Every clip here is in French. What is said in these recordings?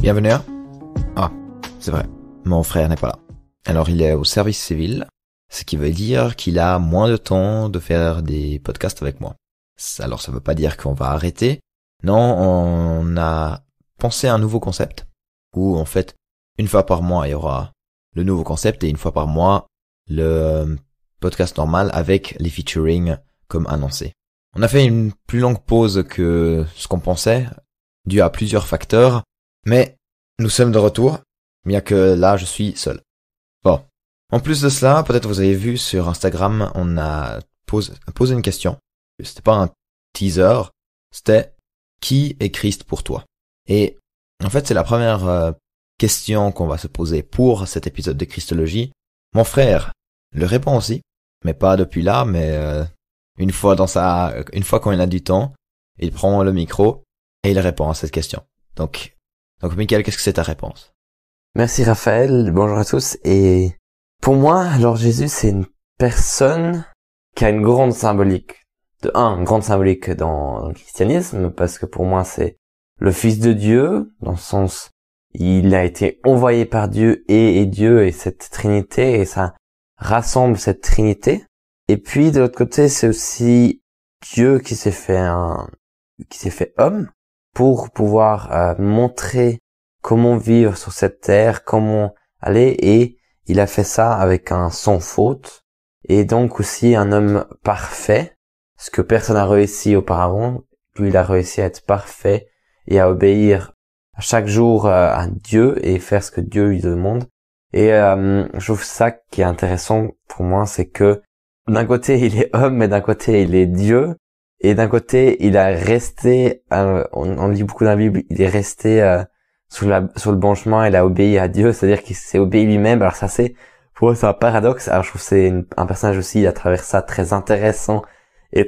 Bienvenue. Ah, c'est vrai, mon frère n'est pas là. Alors il est au service civil, ce qui veut dire qu'il a moins de temps de faire des podcasts avec moi. Alors ça veut pas dire qu'on va arrêter. Non, on a pensé à un nouveau concept, où en fait, une fois par mois, il y aura le nouveau concept et une fois par mois, le podcast normal avec les featuring comme annoncé. On a fait une plus longue pause que ce qu'on pensait, dû à plusieurs facteurs, mais nous sommes de retour, bien que là je suis seul. Bon. En plus de cela, peut-être vous avez vu sur Instagram, on a posé une question. C'était pas un teaser, c'était qui est Christ pour toi? Et en fait, c'est la première question qu'on va se poser pour cet épisode de Christologie. Mon frère le répond aussi, mais pas depuis là, mais une fois quand il a du temps, il prend le micro et il répond à cette question. Donc Mickaël, qu'est-ce que c'est ta réponse? Merci Raphaël, bonjour à tous. Et pour moi, alors Jésus, c'est une personne qui a une grande symbolique. Une grande symbolique dans le christianisme, parce que pour moi, c'est le Fils de Dieu, dans le sens, il a été envoyé par Dieu et Dieu et cette Trinité, et ça rassemble cette Trinité. Et puis, de l'autre côté, c'est aussi Dieu qui s'est fait homme pour pouvoir montrer comment vivre sur cette terre, comment aller, et il a fait ça avec un sans faute, et donc aussi un homme parfait, ce que personne n'a réussi auparavant. Lui, il a réussi à être parfait et à obéir à chaque jour à Dieu et faire ce que Dieu lui demande. Et je trouve ça qui est intéressant pour moi, c'est que d'un côté il est homme, mais d'un côté il est Dieu, et d'un côté il a resté, on lit beaucoup dans la Bible, il est resté sur le bon chemin, il a obéi à Dieu, c'est-à-dire qu'il s'est obéi lui-même. Alors ça, pour moi c'est un paradoxe. Alors je trouve que c'est un personnage aussi à travers ça très intéressant et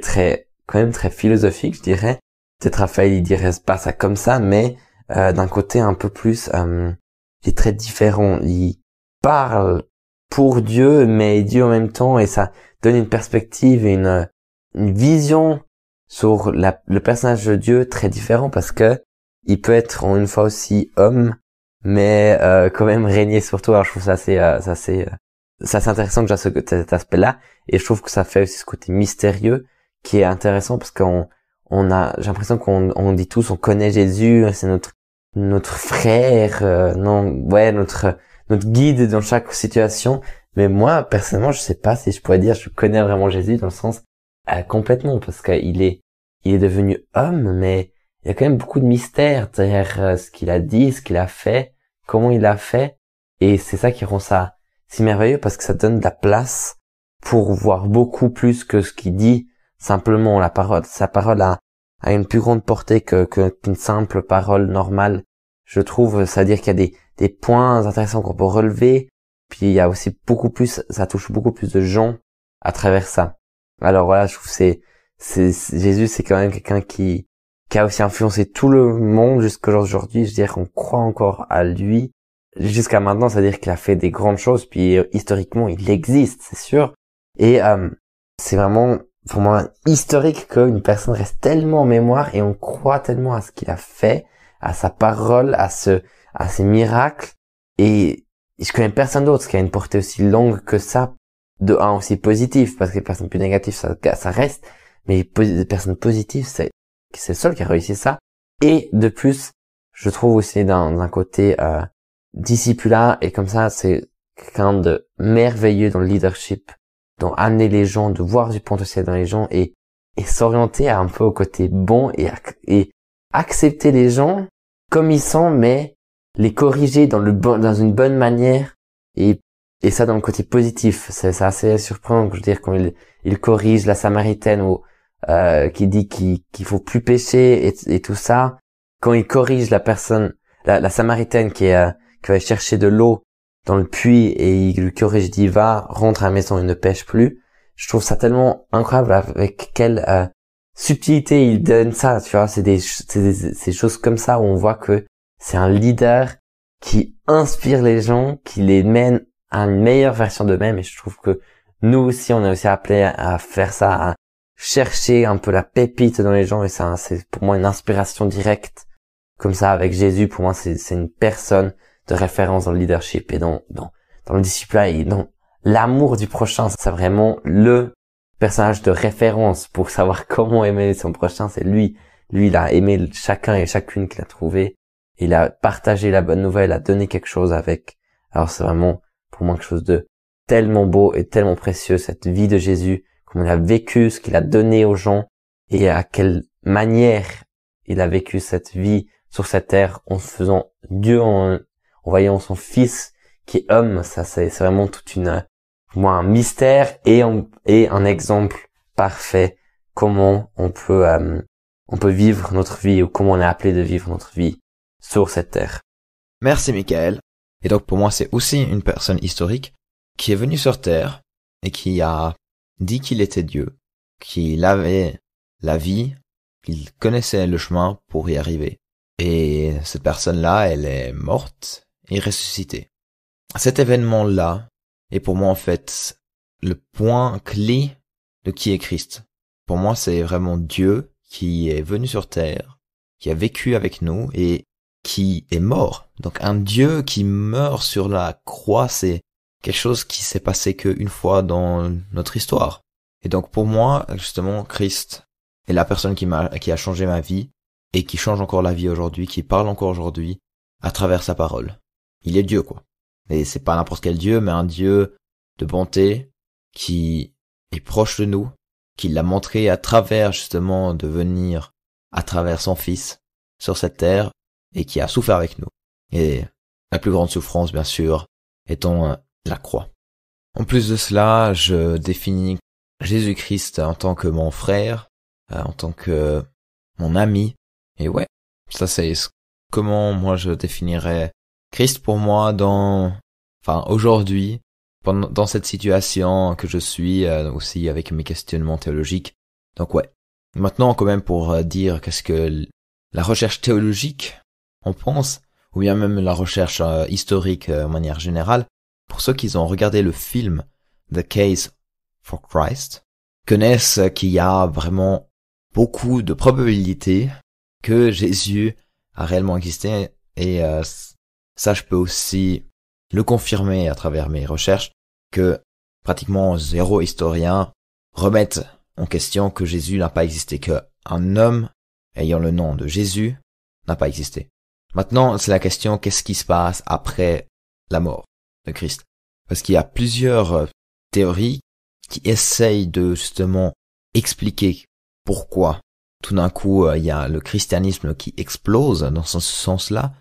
quand même très philosophique, je dirais. Peut-être Raphaël il dirait pas ça comme ça, mais d'un côté un peu plus, il est très différent. Il parle pour Dieu, mais Dieu en même temps, et ça donne une perspective et une vision sur le personnage de Dieu très différent, parce que il peut être en une fois aussi homme, mais quand même régner sur tout. Alors je trouve ça assez intéressant que j'ai cet aspect-là, et je trouve que ça fait aussi ce côté mystérieux qui est intéressant, parce j'ai l'impression qu'on dit tous, on connaît Jésus, c'est notre frère, notre guide dans chaque situation. Mais moi personnellement, je sais pas si je pourrais dire je connais vraiment Jésus dans le sens complètement, parce qu'il est devenu homme, mais il y a quand même beaucoup de mystères derrière ce qu'il a dit, ce qu'il a fait, comment il l'a fait. Et c'est ça qui rend ça si merveilleux, parce que ça donne de la place pour voir beaucoup plus que ce qu'il dit simplement. Sa parole a une plus grande portée qu'une simple parole normale, je trouve. C'est-à-dire qu'il y a des points intéressants qu'on peut relever. Puis il y a aussi ça touche beaucoup plus de gens à travers ça. Alors voilà, je trouve Jésus, c'est quand même quelqu'un qui a aussi influencé tout le monde jusqu'à aujourd'hui. Je veux dire qu'on croit encore à lui jusqu'à maintenant, c'est-à-dire qu'il a fait des grandes choses, puis historiquement il existe, c'est sûr. Et c'est vraiment pour moi historique qu'une personne reste tellement en mémoire et on croit tellement à ce qu'il a fait, à sa parole, à ses miracles. Et je connais personne d'autre qui a une portée aussi longue que ça, aussi positive, parce que les personnes plus négatives ça reste, mais les personnes positives, c'est le seul qui a réussi ça. Et de plus, je trouve aussi d'un côté discipulat, et comme ça, c'est quelqu'un de merveilleux dans le leadership, dans amener les gens, de voir du potentiel dans les gens, et s'orienter un peu au côté bon, et accepter les gens comme ils sont, mais les corriger dans une bonne manière, et ça dans le côté positif. C'est assez surprenant, je veux dire, quand il corrige la Samaritaine, ou qui dit qu'il faut plus pécher et tout ça. Quand il corrige la personne, la Samaritaine qui va chercher de l'eau dans le puits, et il lui corrige, dit va, rentre à la maison et ne pêche plus. Je trouve ça tellement incroyable avec quelle subtilité il donne ça, tu vois. C'est des choses comme ça où on voit que c'est un leader qui inspire les gens, qui les mène à une meilleure version d'eux-mêmes. Et je trouve que nous aussi, on est aussi appelés à faire ça, à chercher un peu la pépite dans les gens, et ça, c'est pour moi une inspiration directe comme ça avec Jésus. Pour moi, c'est une personne de référence dans le leadership et dans le disciple et dans l'amour du prochain. C'est vraiment le personnage de référence pour savoir comment aimer son prochain. C'est lui. Lui, il a aimé chacun et chacune qu'il a trouvé. Il a partagé la bonne nouvelle, a donné quelque chose avec. Alors c'est vraiment pour moi quelque chose de tellement beau et tellement précieux, cette vie de Jésus, comment il a vécu, ce qu'il a donné aux gens et à quelle manière il a vécu cette vie sur cette terre en faisant Dieu, en voyant son fils qui est homme. Ça c'est vraiment pour moi un mystère et un exemple parfait comment on peut vivre notre vie ou comment on est appelé de vivre notre vie sur cette terre. Merci Michael. Et donc pour moi c'est aussi une personne historique qui est venue sur terre et qui a dit qu'il était Dieu, qu'il avait la vie, qu'il connaissait le chemin pour y arriver. Et cette personne-là, elle est morte et ressuscitée. Cet événement-là est pour moi en fait le point clé de qui est Christ. Pour moi c'est vraiment Dieu qui est venu sur terre, qui a vécu avec nous et qui est mort. Donc un Dieu qui meurt sur la croix, c'est quelque chose qui s'est passé qu'une fois dans notre histoire. Et donc pour moi, justement, Christ est la personne qui a changé ma vie et qui change encore la vie aujourd'hui, qui parle encore aujourd'hui à travers sa parole. Il est Dieu, quoi. Et c'est pas n'importe quel Dieu, mais un Dieu de bonté qui est proche de nous, qui l'a montré à travers justement de venir à travers son fils sur cette terre et qui a souffert avec nous. Et la plus grande souffrance, bien sûr, étant la croix. En plus de cela, je définis Jésus-Christ en tant que mon frère, en tant que mon ami. Et ouais, ça c'est comment moi je définirais Christ pour moi aujourd'hui, dans cette situation que je suis, aussi avec mes questionnements théologiques. Donc ouais. Maintenant, quand même, pour dire qu'est-ce que la recherche théologique on pense, ou bien même la recherche historique de manière générale, pour ceux qui ont regardé le film The Case for Christ, connaissent qu'il y a vraiment beaucoup de probabilités que Jésus a réellement existé, et ça je peux aussi le confirmer à travers mes recherches, que pratiquement zéro historien remettent en question que Jésus n'a pas existé, qu'un homme ayant le nom de Jésus n'a pas existé. Maintenant, c'est la question, qu'est-ce qui se passe après la mort de Christ? Parce qu'il y a plusieurs théories qui essayent de justement expliquer pourquoi tout d'un coup il y a le christianisme qui explose dans ce sens-là.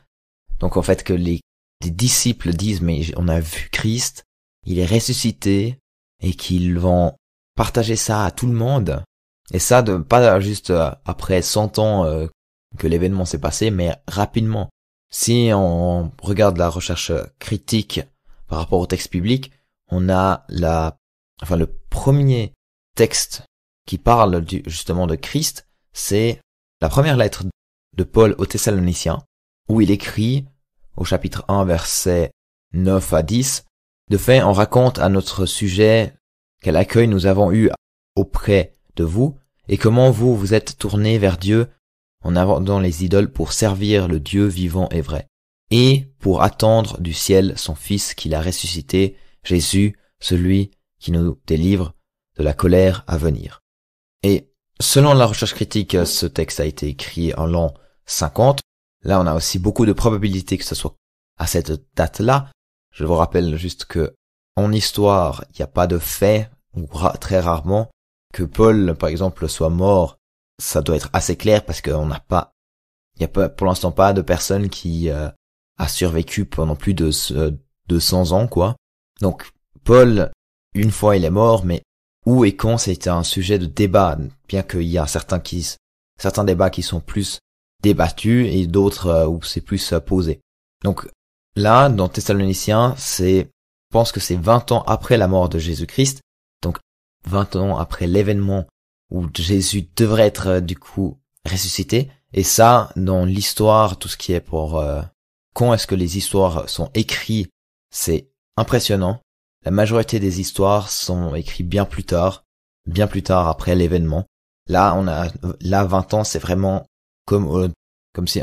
Donc en fait que les disciples disent mais on a vu Christ, il est ressuscité et qu'ils vont partager ça à tout le monde. Et ça pas juste après 100 ans que l'événement s'est passé, mais rapidement. Si on regarde la recherche critique par rapport au texte biblique, on a le premier texte qui parle justement de Christ, c'est la première lettre de Paul aux Thessaloniciens, où il écrit au chapitre 1, versets 9 à 10, de fait, on raconte à notre sujet quel accueil nous avons eu auprès de vous, et comment vous vous êtes tournés vers Dieu en abandonnant les idoles pour servir le Dieu vivant et vrai, et pour attendre du ciel son Fils qu'il a ressuscité, Jésus, celui qui nous délivre de la colère à venir. Et selon la recherche critique, ce texte a été écrit en l'an 50. Là, on a aussi beaucoup de probabilités que ce soit à cette date-là. Je vous rappelle juste que en histoire, il n'y a pas de fait, ou très rarement, que Paul, par exemple, soit mort. Ça doit être assez clair parce qu'on n'a pas, il n'y a pas, pour l'instant pas de personne qui a survécu pendant plus de 200 ans, quoi. Donc, Paul, une fois il est mort, mais où et quand c'était un sujet de débat, bien qu'il y a certains débats qui sont plus débattus et d'autres où c'est plus posé. Donc, là, dans Thessaloniciens, je pense que c'est 20 ans après la mort de Jésus-Christ, donc 20 ans après l'événement où Jésus devrait être du coup ressuscité. Et ça, dans l'histoire, tout ce qui est pour quand est-ce que les histoires sont écrites, c'est impressionnant. La majorité des histoires sont écrites bien plus tard après l'événement. Là, 20 ans, c'est vraiment comme Comme si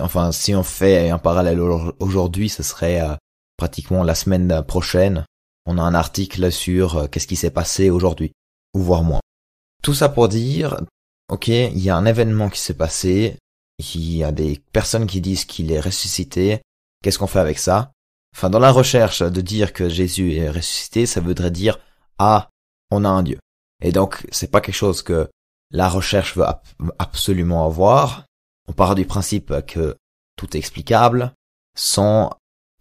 on fait un parallèle aujourd'hui, ce serait pratiquement la semaine prochaine. On a un article sur qu'est-ce qui s'est passé aujourd'hui, ou voire moins. Tout ça pour dire, ok, il y a un événement qui s'est passé, il y a des personnes qui disent qu'il est ressuscité, qu'est-ce qu'on fait avec ça? Enfin, dans la recherche de dire que Jésus est ressuscité, ça voudrait dire, on a un Dieu. Et donc, c'est pas quelque chose que la recherche veut absolument avoir. On part du principe que tout est explicable sans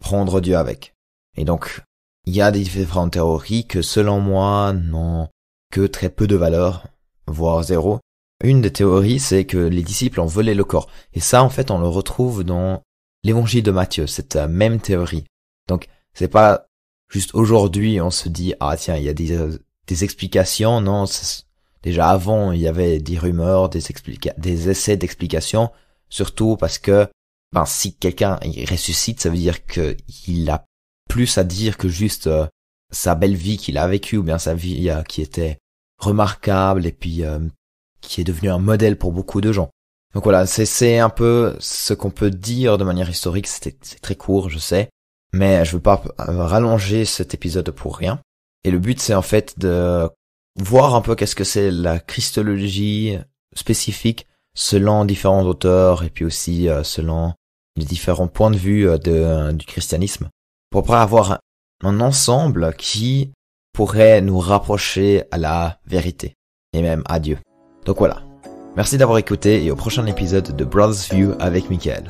prendre Dieu avec. Et donc, il y a des différentes théories que, selon moi, n'ont que très peu de valeur, voire zéro. Une des théories, c'est que les disciples ont volé le corps. Et ça, en fait, on le retrouve dans l'évangile de Matthieu, cette même théorie. Donc, c'est pas juste aujourd'hui, on se dit, tiens, il y a des explications. Non, déjà avant, il y avait des rumeurs, des essais d'explication, surtout parce que, si quelqu'un il ressuscite, ça veut dire que il a plus à dire que juste sa belle vie qu'il a vécue, ou bien sa vie qui était remarquable, et puis qui est devenue un modèle pour beaucoup de gens. Donc voilà, c'est un peu ce qu'on peut dire de manière historique. C'est très court, je sais, mais je veux pas rallonger cet épisode pour rien. Et le but, c'est en fait de voir un peu qu'est-ce que c'est la christologie spécifique selon différents auteurs, et puis aussi selon les différents points de vue du christianisme, pour pouvoir avoir un ensemble qui pourrait nous rapprocher à la vérité, et même à Dieu. Donc voilà. Merci d'avoir écouté, et au prochain épisode de Brothers View avec Michael.